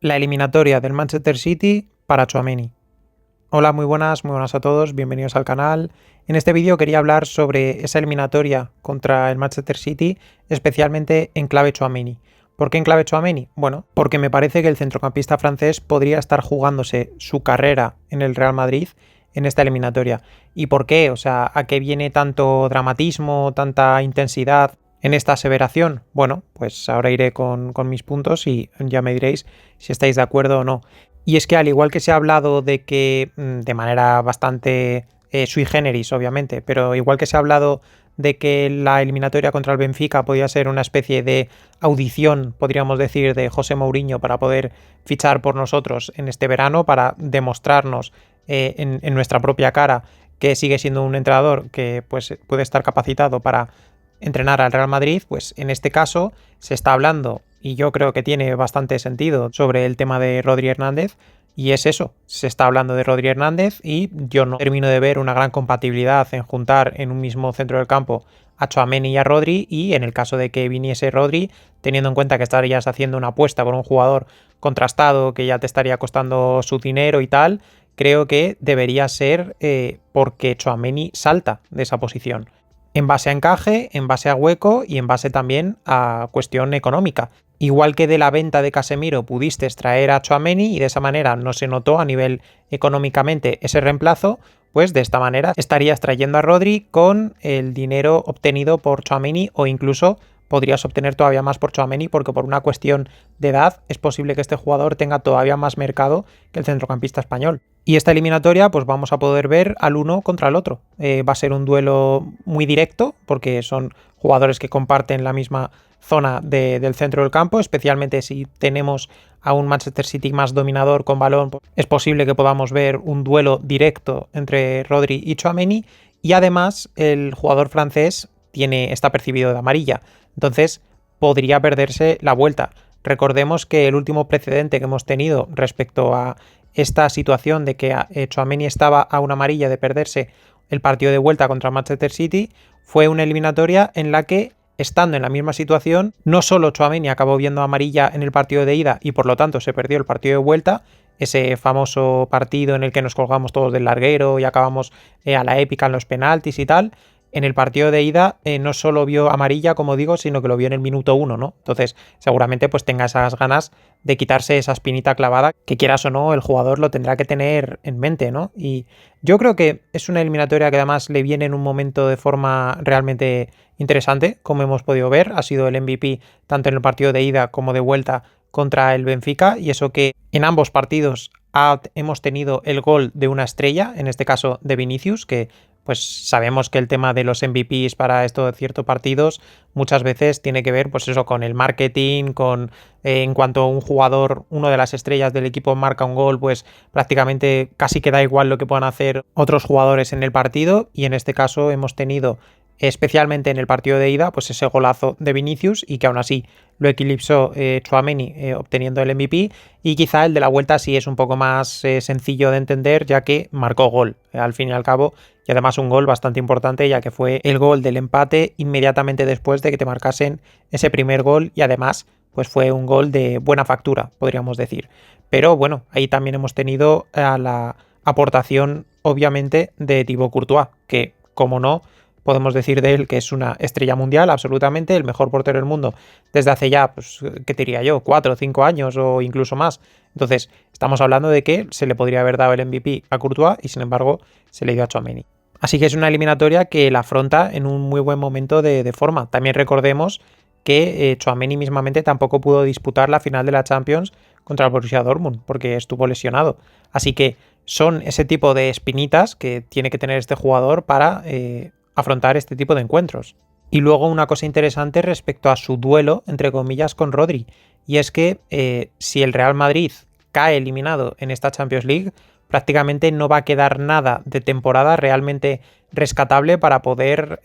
La eliminatoria del Manchester City para Tchouaméni. Hola, muy buenas a todos, bienvenidos al canal. En este vídeo quería hablar sobre esa eliminatoria contra el Manchester City, especialmente en clave Tchouaméni. ¿Por qué en clave Tchouaméni? Bueno, porque me parece que el centrocampista francés podría estar jugándose su carrera en el Real Madrid en esta eliminatoria. ¿Y por qué? O sea, ¿a qué viene tanto dramatismo, tanta intensidad en esta aseveración? Bueno, pues ahora iré con mis puntos y ya me diréis si estáis de acuerdo o no. Y es que al igual que se ha hablado de que, de manera bastante sui generis, obviamente, pero igual que se ha hablado de que la eliminatoria contra el Benfica podía ser una especie de audición, podríamos decir, de José Mourinho para poder fichar por nosotros en este verano, para demostrarnos en nuestra propia cara que sigue siendo un entrenador que pues, puede estar capacitado para entrenar al Real Madrid, pues en este caso se está hablando, y yo creo que tiene bastante sentido, sobre el tema de Rodri Hernández, y es eso, se está hablando de Rodri Hernández y yo no termino de ver una gran compatibilidad en juntar en un mismo centro del campo a Tchouaméni y a Rodri, y en el caso de que viniese Rodri, teniendo en cuenta que estarías haciendo una apuesta por un jugador contrastado que ya te estaría costando su dinero y tal, creo que debería ser porque Tchouaméni salta de esa posición en base a encaje, en base a hueco y en base también a cuestión económica. Igual que de la venta de Casemiro pudiste extraer a Tchouaméni y de esa manera no se notó a nivel económicamente ese reemplazo, pues de esta manera estarías trayendo a Rodri con el dinero obtenido por Tchouaméni, o incluso podrías obtener todavía más por Tchouaméni, porque por una cuestión de edad es posible que este jugador tenga todavía más mercado que el centrocampista español. Y esta eliminatoria pues vamos a poder ver al uno contra el otro. Va a ser un duelo muy directo porque son jugadores que comparten la misma zona del centro del campo, especialmente si tenemos a un Manchester City más dominador con balón, pues es posible que podamos ver un duelo directo entre Rodri y Tchouaméni, y además el jugador francés está percibido de amarilla, entonces podría perderse la vuelta. Recordemos que el último precedente que hemos tenido respecto a esta situación de que Tchouaméni estaba a una amarilla de perderse el partido de vuelta contra Manchester City fue una eliminatoria en la que, estando en la misma situación, no solo Tchouaméni acabó viendo amarilla en el partido de ida y por lo tanto se perdió el partido de vuelta, ese famoso partido en el que nos colgamos todos del larguero y acabamos a la épica en los penaltis y tal. En el partido de ida no solo vio amarilla, como digo, sino que lo vio en el minuto 1, ¿no? Entonces, seguramente pues tenga esas ganas de quitarse esa espinita clavada, que quieras o no, el jugador lo tendrá que tener en mente, ¿no? Y yo creo que es una eliminatoria que además le viene en un momento de forma realmente interesante, como hemos podido ver. Ha sido el MVP tanto en el partido de ida como de vuelta contra el Benfica, y eso que en ambos partidos hemos tenido el gol de una estrella, en este caso de Vinicius, que pues sabemos que el tema de los MVPs para estos ciertos partidos muchas veces tiene que ver, pues eso, con el marketing, con en cuanto un jugador, uno de las estrellas del equipo marca un gol, pues prácticamente casi que da igual lo que puedan hacer otros jugadores en el partido, y en este caso hemos tenido, especialmente en el partido de ida, pues ese golazo de Vinicius, y que aún así lo eclipsó Tchouaméni obteniendo el MVP, y quizá el de la vuelta sí es un poco más sencillo de entender, ya que marcó gol, al fin y al cabo, y además un gol bastante importante, ya que fue el gol del empate inmediatamente después de que te marcasen ese primer gol, y además pues fue un gol de buena factura, podríamos decir. Pero bueno, ahí también hemos tenido a la aportación, obviamente, de Thibaut Courtois, que, como no, podemos decir de él que es una estrella mundial, absolutamente, el mejor portero del mundo desde hace ya, pues, ¿qué te diría yo? 4 o 5 años o incluso más. Entonces, estamos hablando de que se le podría haber dado el MVP a Courtois y, sin embargo, se le dio a Tchouaméni. Así que es una eliminatoria que la afronta en un muy buen momento de forma. También recordemos que Tchouaméni mismamente tampoco pudo disputar la final de la Champions contra el Borussia Dortmund porque estuvo lesionado. Así que son ese tipo de espinitas que tiene que tener este jugador para afrontar este tipo de encuentros. Y luego una cosa interesante respecto a su duelo, entre comillas, con Rodri, y es que si el Real Madrid cae eliminado en esta Champions League, prácticamente no va a quedar nada de temporada realmente rescatable para poder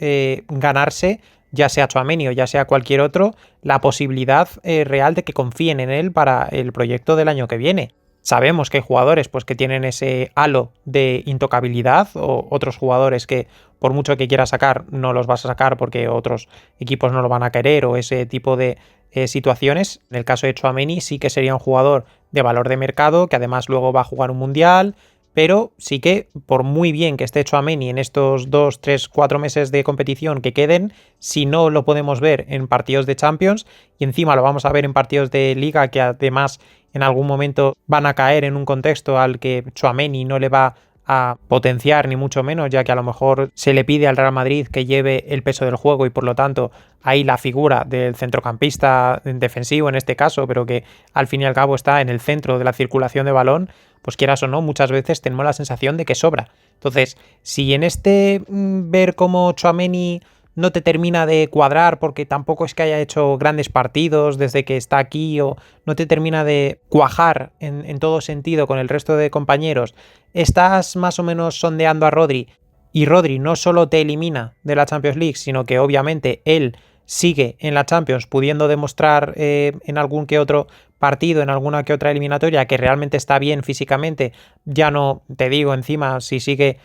ganarse, ya sea Tchouaméni o ya sea cualquier otro, la posibilidad real de que confíen en él para el proyecto del año que viene. Sabemos que hay jugadores pues, que tienen ese halo de intocabilidad, o otros jugadores que por mucho que quieras sacar no los vas a sacar porque otros equipos no lo van a querer, o ese tipo de situaciones. En el caso de Tchouaméni sí que sería un jugador de valor de mercado, que además luego va a jugar un mundial, pero sí que por muy bien que esté Tchouaméni en estos 2, 3, 4 meses de competición que queden, si no lo podemos ver en partidos de Champions y encima lo vamos a ver en partidos de Liga que además en algún momento van a caer en un contexto al que Tchouaméni no le va a potenciar ni mucho menos, ya que a lo mejor se le pide al Real Madrid que lleve el peso del juego y por lo tanto ahí la figura del centrocampista defensivo en este caso, pero que al fin y al cabo está en el centro de la circulación de balón, pues quieras o no, muchas veces tenemos la sensación de que sobra. Entonces, si en ver cómo Tchouaméni no te termina de cuadrar porque tampoco es que haya hecho grandes partidos desde que está aquí o no te termina de cuajar en todo sentido con el resto de compañeros, estás más o menos sondeando a Rodri y Rodri no solo te elimina de la Champions League, sino que obviamente él sigue en la Champions pudiendo demostrar en algún que otro partido, en alguna que otra eliminatoria que realmente está bien físicamente, ya no te digo encima si sigue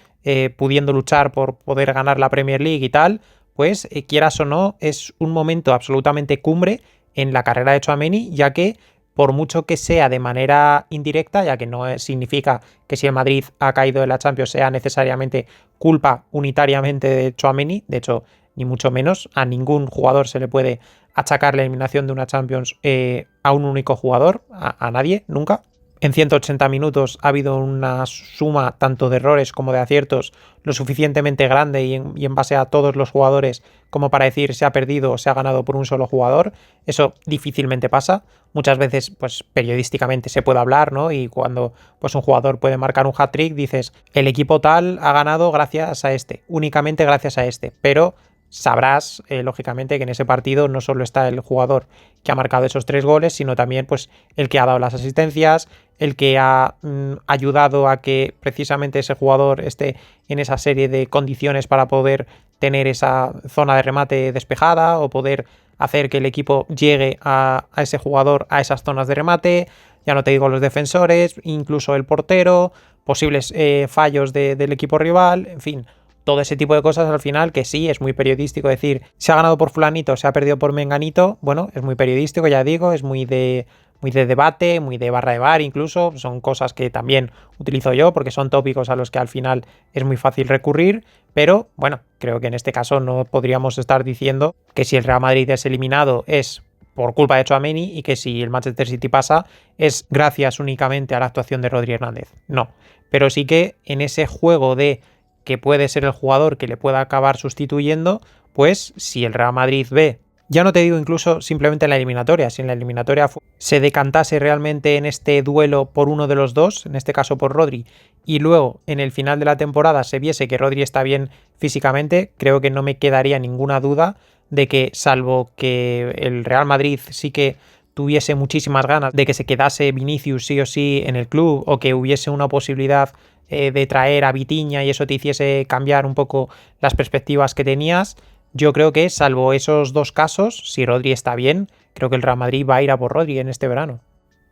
pudiendo luchar por poder ganar la Premier League y tal, pues quieras o no es un momento absolutamente cumbre en la carrera de Tchouaméni, ya que por mucho que sea de manera indirecta, ya que no significa que si el Madrid ha caído de la Champions sea necesariamente culpa unitariamente de Tchouaméni, de hecho ni mucho menos, a ningún jugador se le puede achacar la eliminación de una Champions a un único jugador, a nadie, nunca. En 180 minutos ha habido una suma tanto de errores como de aciertos lo suficientemente grande y en base a todos los jugadores como para decir se ha perdido o se ha ganado por un solo jugador. Eso difícilmente pasa. Muchas veces, pues periodísticamente se puede hablar, ¿no? Y cuando pues un jugador puede marcar un hat-trick, dices, el equipo tal ha ganado gracias a este, únicamente gracias a este. Pero sabrás, lógicamente, que en ese partido no solo está el jugador que ha marcado esos 3 goles, sino también pues el que ha dado las asistencias, el que ha ayudado a que precisamente ese jugador esté en esa serie de condiciones para poder tener esa zona de remate despejada o poder hacer que el equipo llegue a ese jugador a esas zonas de remate. Ya no te digo los defensores, incluso el portero, posibles fallos del equipo rival, en fin, todo ese tipo de cosas al final que sí, es muy periodístico decir, se ha ganado por fulanito, se ha perdido por menganito, bueno, es muy periodístico, ya digo, es muy de debate, muy de barra de bar incluso, son cosas que también utilizo yo porque son tópicos a los que al final es muy fácil recurrir, pero bueno, creo que en este caso no podríamos estar diciendo que si el Real Madrid es eliminado es por culpa de Tchouaméni y que si el Manchester City pasa es gracias únicamente a la actuación de Rodri Hernández, no, pero sí que en ese juego de que puede ser el jugador que le pueda acabar sustituyendo, pues si el Real Madrid ve, ya no te digo incluso simplemente en la eliminatoria, si en la eliminatoria se decantase realmente en este duelo por uno de los dos, en este caso por Rodri, y luego en el final de la temporada se viese que Rodri está bien físicamente, creo que no me quedaría ninguna duda de que, salvo que el Real Madrid sí que tuviese muchísimas ganas de que se quedase Vinicius sí o sí en el club, o que hubiese una posibilidad de traer a Vitinha y eso te hiciese cambiar un poco las perspectivas que tenías, yo creo que salvo esos 2 casos, si Rodri está bien, creo que el Real Madrid va a ir a por Rodri en este verano.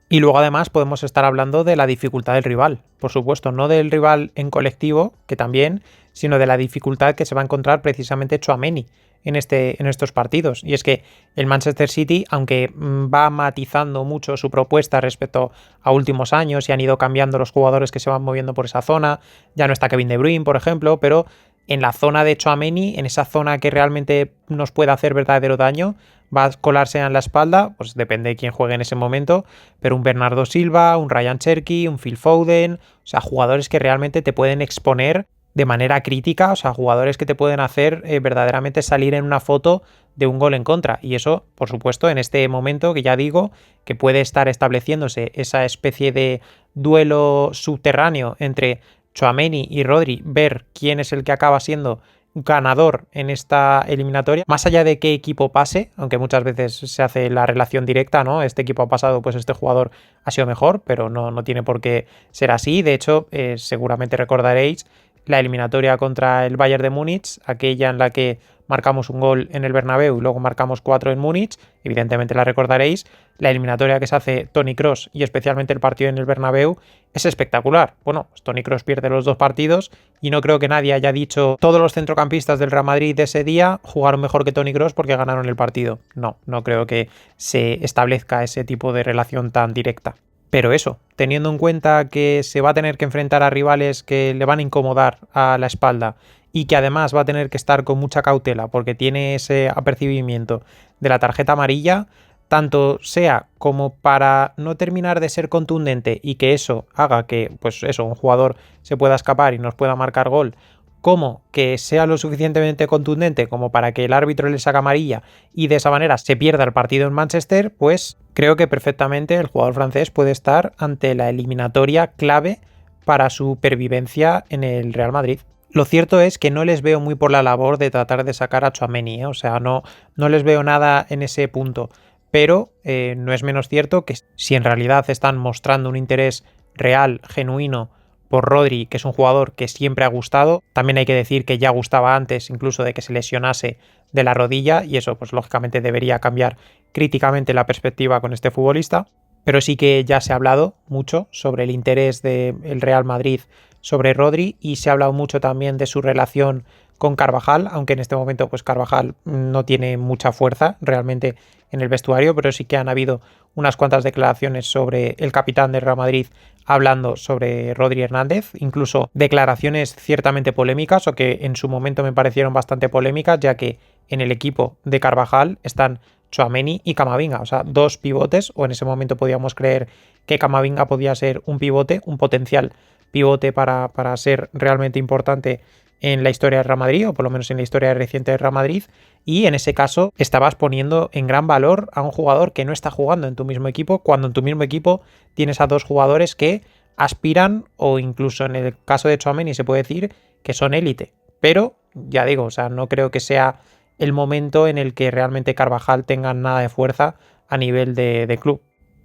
Y luego además podemos estar hablando de la dificultad del rival, por supuesto, no del rival en colectivo, que también, sino de la dificultad que se va a encontrar precisamente Tchouaméni en estos partidos. Y es que el Manchester City, aunque va matizando mucho su propuesta respecto a últimos años y han ido cambiando los jugadores que se van moviendo por esa zona, ya no está Kevin De Bruyne, por ejemplo, pero en la zona de Tchouaméni, en esa zona que realmente nos puede hacer verdadero daño, va a colarse en la espalda, pues depende de quién juegue en ese momento, pero un Bernardo Silva, un Ryan Cherki, un Phil Foden, o sea, jugadores que realmente te pueden exponer de manera crítica, o sea, jugadores que te pueden hacer verdaderamente salir en una foto de un gol en contra. Y eso, por supuesto, en este momento que ya digo, que puede estar estableciéndose esa especie de duelo subterráneo entre Tchouaméni y Rodri, ver quién es el que acaba siendo ganador en esta eliminatoria, más allá de qué equipo pase, aunque muchas veces se hace la relación directa, ¿no? Este equipo ha pasado, pues este jugador ha sido mejor, pero no tiene por qué ser así. De hecho, seguramente recordaréis la eliminatoria contra el Bayern de Múnich, aquella en la que marcamos un gol en el Bernabéu y luego marcamos 4 en Múnich, evidentemente la recordaréis. La eliminatoria que se hace Toni Kroos y especialmente el partido en el Bernabéu es espectacular. Bueno, pues Toni Kroos pierde los 2 partidos y no creo que nadie haya dicho todos los centrocampistas del Real Madrid de ese día jugaron mejor que Toni Kroos porque ganaron el partido. No creo que se establezca ese tipo de relación tan directa. Pero eso, teniendo en cuenta que se va a tener que enfrentar a rivales que le van a incomodar a la espalda y que además va a tener que estar con mucha cautela porque tiene ese apercibimiento de la tarjeta amarilla, tanto sea como para no terminar de ser contundente y que eso haga que, pues eso, un jugador se pueda escapar y nos pueda marcar gol, como que sea lo suficientemente contundente como para que el árbitro le saque amarilla y de esa manera se pierda el partido en Manchester, pues creo que perfectamente el jugador francés puede estar ante la eliminatoria clave para su pervivencia en el Real Madrid. Lo cierto es que no les veo muy por la labor de tratar de sacar a Tchouaméni, o sea, no les veo nada en ese punto, pero no es menos cierto que si en realidad están mostrando un interés real, genuino, por Rodri, que es un jugador que siempre ha gustado. También hay que decir que ya gustaba antes incluso de que se lesionase de la rodilla y eso pues lógicamente debería cambiar críticamente la perspectiva con este futbolista. Pero sí que ya se ha hablado mucho sobre el interés del Real Madrid sobre Rodri y se ha hablado mucho también de su relación con Carvajal, aunque en este momento pues Carvajal no tiene mucha fuerza realmente en el vestuario, pero sí que han habido unas cuantas declaraciones sobre el capitán del Real Madrid hablando sobre Rodri Hernández, incluso declaraciones ciertamente polémicas o que en su momento me parecieron bastante polémicas, ya que en el equipo de Carvajal están Tchouaméni y Camavinga, o sea, dos pivotes, o en ese momento podíamos creer que Camavinga podía ser un pivote, un potencial pivote para ser realmente importante en la historia del Real Madrid, o por lo menos en la historia reciente del Real Madrid, y en ese caso estabas poniendo en gran valor a un jugador que no está jugando en tu mismo equipo, cuando en tu mismo equipo tienes a dos jugadores que aspiran, o incluso en el caso de Tchouaméni se puede decir que son élite, pero ya digo, o sea, no creo que sea el momento en el que realmente Carvajal tenga nada de fuerza a nivel de club.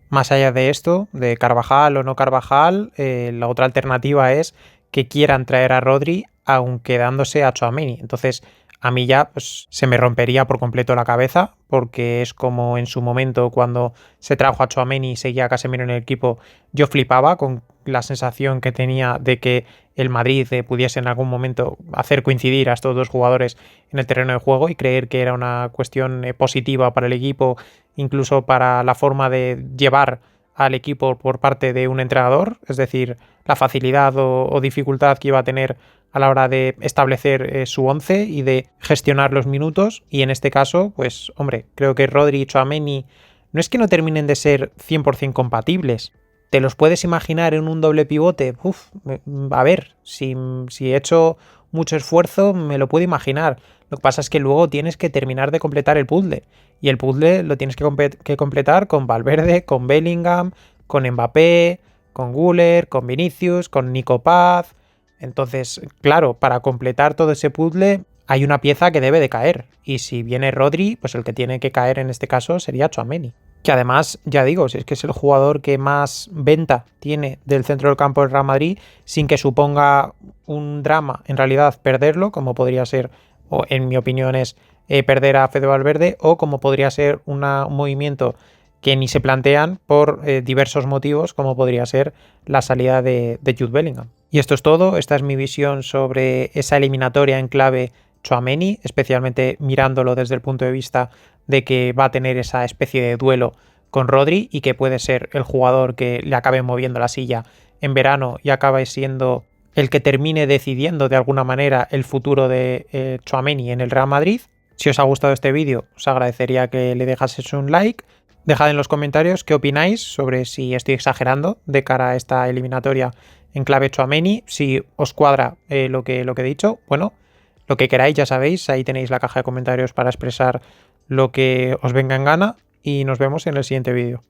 Más allá de esto, de Carvajal o no Carvajal, la otra alternativa es que quieran traer a Rodri aun quedándose a Tchouaméni. Entonces, a mí ya pues, se me rompería por completo la cabeza, porque es como en su momento cuando se trajo a Tchouaméni y seguía a Casemiro en el equipo, yo flipaba con la sensación que tenía de que el Madrid pudiese en algún momento hacer coincidir a estos dos jugadores en el terreno de juego y creer que era una cuestión positiva para el equipo, incluso para la forma de llevar al equipo por parte de un entrenador, es decir, la facilidad o dificultad que iba a tener a la hora de establecer su once y de gestionar los minutos. Y en este caso, pues hombre, creo que Rodri y Tchouaméni no es que no terminen de ser 100% compatibles. ¿Te los puedes imaginar en un doble pivote? Uf, a ver, si he hecho mucho esfuerzo me lo puedo imaginar. Lo que pasa es que luego tienes que terminar de completar el puzzle. Y el puzzle lo tienes que completar con Valverde, con Bellingham, con Mbappé, con Güler, con Vinicius, con Nico Paz. Entonces, claro, para completar todo ese puzzle hay una pieza que debe de caer. Y si viene Rodri, pues el que tiene que caer en este caso sería Tchouaméni. Que además, ya digo, si es que es el jugador que más venta tiene del centro del campo del Real Madrid, sin que suponga un drama en realidad perderlo, como podría ser, o en mi opinión es perder a Fede Valverde, o como podría ser un movimiento que ni se plantean por diversos motivos, como podría ser la salida de Jude Bellingham. Y esto es todo, esta es mi visión sobre esa eliminatoria en clave Tchouaméni, especialmente mirándolo desde el punto de vista de que va a tener esa especie de duelo con Rodri y que puede ser el jugador que le acabe moviendo la silla en verano y acabe siendo el que termine decidiendo de alguna manera el futuro de Tchouaméni en el Real Madrid. Si os ha gustado este vídeo, os agradecería que le dejaseis un like. Dejad en los comentarios qué opináis sobre si estoy exagerando de cara a esta eliminatoria en clave Tchouaméni, si os cuadra lo que he dicho. Bueno, lo que queráis, ya sabéis, ahí tenéis la caja de comentarios para expresar lo que os venga en gana y nos vemos en el siguiente vídeo.